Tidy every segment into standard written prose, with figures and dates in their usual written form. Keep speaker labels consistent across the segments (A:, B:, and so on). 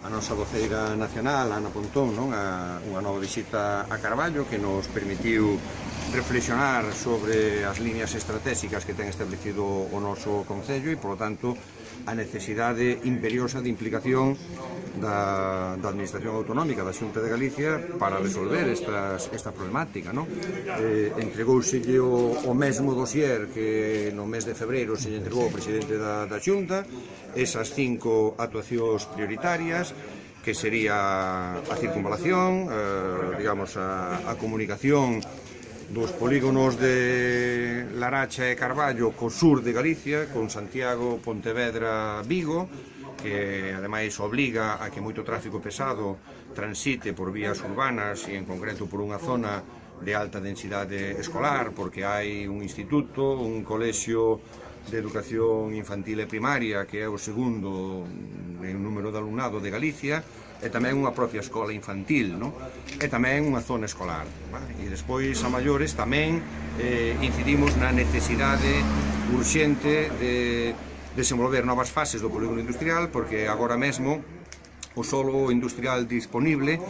A: a nosa voceira nacional, Ana Pontón, unha nova visita a Carballo que nos permitiu reflexionar sobre as líneas estratégicas que ten establecido o noso Concello e, polo tanto, a necesidade imperiosa de implicación da Administración Autonómica da Xunta de Galicia para resolver esta problemática. Entregouselle o mesmo dossier que no mes de febreiro se lle entregou ao presidente da Xunta, esas 5 actuacións prioritarias, que sería a circunvalación, a comunicación dos polígonos de Laracha e Carballo co sur de Galicia, con Santiago, Pontevedra, Vigo, que ademais obliga a que moito tráfico pesado transite por vías urbanas e en concreto por unha zona de alta densidade escolar, porque hai un instituto, un colexio de educación infantil e primaria que é o segundo en número de alumnado de Galicia, e tamén unha propia escola infantil, e tamén unha zona escolar. E despois, a maiores, tamén incidimos na necesidade urxente de desenvolver novas fases do polígono industrial, porque agora mesmo o solo industrial disponible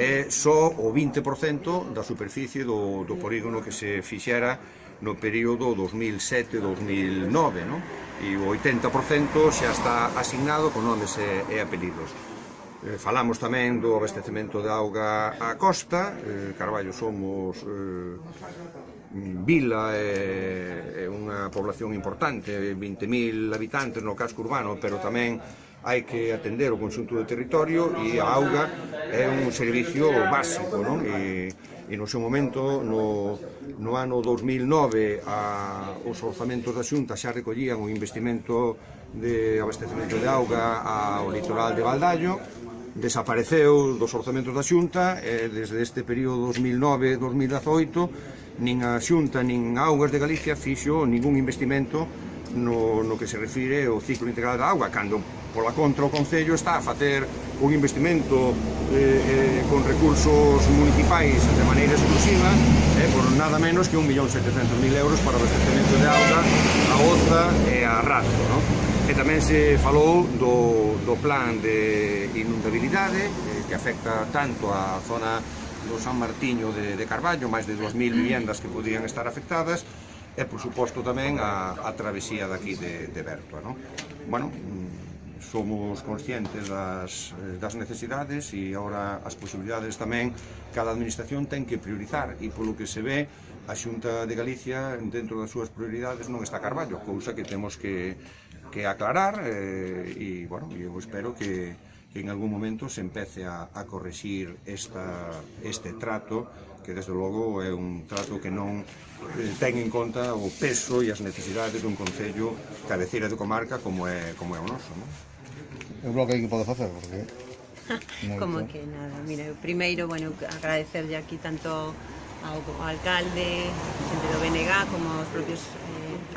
A: é só o 20% da superficie do polígono que se fixera no período 2007-2009, e o 80% xa está asignado con nomes e apelidos. Falamos tamén do abastecemento de auga á costa. Carballo somos vila e unha población importante, 20.000 habitantes no casco urbano, pero tamén hai que atender o conxunto do territorio e a auga é un servicio básico, e no seu momento, no ano 2009, os orzamentos da Xunta xa recollían o investimento de abastecemento de auga ao litoral de Valdallo. Desapareceu dos orzamentos da Xunta e desde este período 2009-2018 nin a Xunta nin Augas de Galicia fixo ningún investimento no que se refire ao ciclo integral da auga, cando pola contra o Concello está a facer un investimento con recursos municipais de maneira exclusiva por nada menos que 1.700.000 euros para o abastecemento de auga a Oza e a Razo. E tamén se falou do plan de inundabilidade que afecta tanto a zona do San Martiño de Carballo, máis de 2.000 viviendas que podían estar afectadas, e, por suposto, tamén a travesía daqui de Bertoa. Somos conscientes das necesidades e agora as posibilidades tamén cada administración ten que priorizar, e polo que se ve a Xunta de Galicia dentro das súas prioridades non está Carballo, cousa que temos que aclarar, e eu espero que en algún momento se empece a correxir este trato, que desde logo é un trato que non ten en conta o peso e as necesidades dun concello cabeceira de comarca como é o noso.
B: Eu creo que pode facer, porque...
C: Como que nada, mira, primeiro, agradecerlle aquí tanto ao alcalde, xente do BNG, como aos propios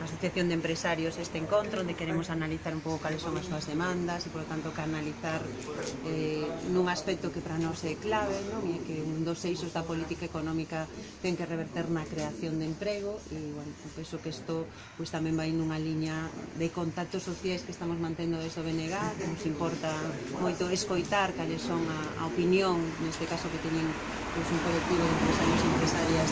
C: Asociación de Empresarios este encontro, onde queremos analizar un pouco cales son as súas demandas e, polo tanto, canalizar nun aspecto que para nós é clave, e que un dos eixos da política económica ten que reverter na creación de emprego, e, penso que isto tamén vai nunha liña de contactos sociais que estamos mantendo desde o BNG, que nos importa moito escoitar cales son a opinión, neste caso que teñen un colectivo de empresarios e empresarias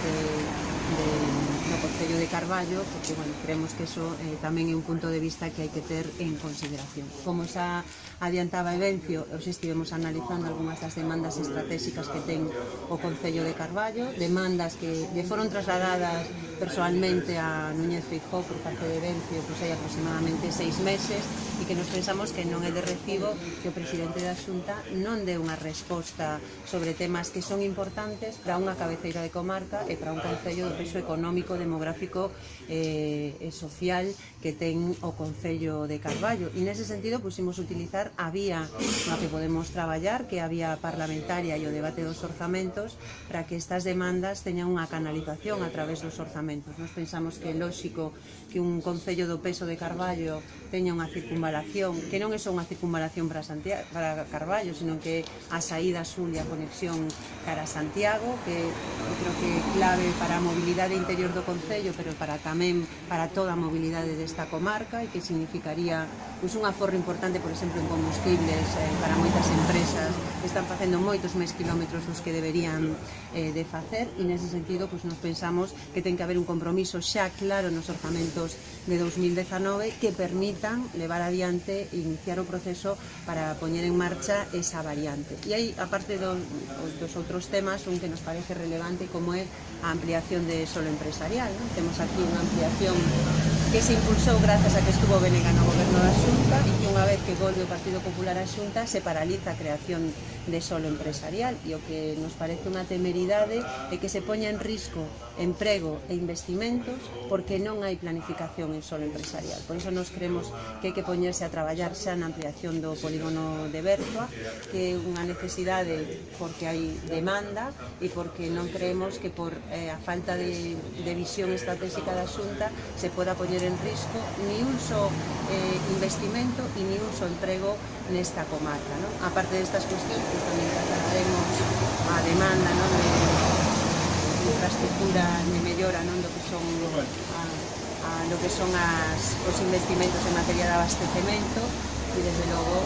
C: no Concello de Carballo, porque creemos que eso tamén é un punto de vista que hai que ter en consideración. Como xa adiantaba Evencio, hoxe estivemos analizando algunhas das demandas estratégicas que ten o Concello de Carballo, demandas que lle foron trasladadas personalmente a Núñez Feijóo por parte de Evencio hai aproximadamente 6 meses, e que nos pensamos que non é de recibo que o presidente da Xunta non dé unha resposta sobre temas que son importantes para unha cabeceira de comarca e para un concello do peso económico, demográfico e social que ten o Concello de Carballo. E nese sentido pusimos utilizar a vía na que podemos traballar, que é a vía parlamentaria e o debate dos orzamentos, para que estas demandas teñan unha canalización a través dos orzamentos. Nos pensamos que é lóxico que un concello do peso de Carballo teña unha circunvalación, que non é só unha circunvalación para Carballo, sino que a saída sur e a conexión cara a Santiago, que eu creo que é clave para a mobilidade interior do concello, pero tamén para toda a mobilidade desta comarca, e que significaría un aforro importante, por exemplo, en combustibles para moitas empresas están facendo moitos máis kilómetros dos que deberían de facer, e nese sentido pois nos pensamos que ten que haber un compromiso xa claro nos orzamentos de 2019 que permitan levar adiante e iniciar o proceso para poñer en marcha esa variante. E aí, aparte dos outros temas, un que nos parece relevante como é a ampliación de solo empresarial, non? Temos aquí unha ampliación que se impulsou grazas a que estuvo Benega no goberno da Xunta e que unha vez que volve o Partido Popular á Xunta se paraliza a creación de solo empresarial, e o que nos parece unha temeridade é que se poña en risco emprego e investimentos porque non hai planificación en solo empresarial. Por iso nos creemos que hai que poñerse a traballar xa na ampliación do polígono de Bertua, que é unha necesidade porque hai demanda e porque non creemos que por a falta de visión estratégica da Xunta se poda poñer en risco ni un só investimento e ni un só emprego nesta comarca, non? A parte destas cuestións, pues, tamén trataremos a demanda, non, de infraestructura de mellora, non, do que son lo que son os investimentos en materia de abastecemento e desde logo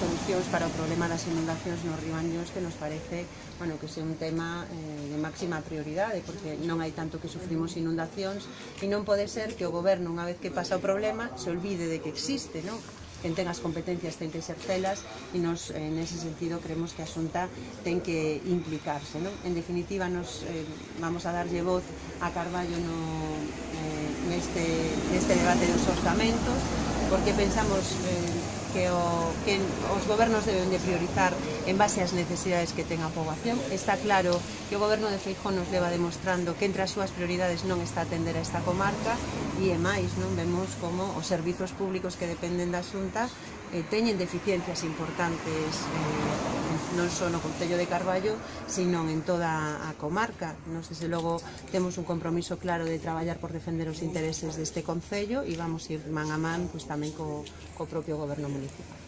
C: solucións para o problema das inundacións nos ribaños, que nos parece, bueno, que é un tema de máxima prioridade, porque non hai tanto que sufrimos inundacións e non pode ser que o goberno, unha vez que pasa o problema, se olvide de que existe, non? Quen ten as competencias ten que exercelas e nos, nese sentido, creemos que a Xunta ten que implicarse, non? En definitiva, nos vamos a darlle voz a Carballo neste debate dos orzamentos, porque pensamos que os gobernos deben de priorizar en base ás necesidades que ten a poboación. Está claro que o goberno de Feijóo nos leva demostrando que entre as súas prioridades non está atender a esta comarca, e é máis, non vemos como os servizos públicos que dependen da Xunta teñen deficiencias importantes non só no concello de Carballo, sino en toda a comarca. Nos, desde logo, temos un compromiso claro de traballar por defender os intereses deste concello e vamos ir man a man, pois, tamén co propio goberno municipal.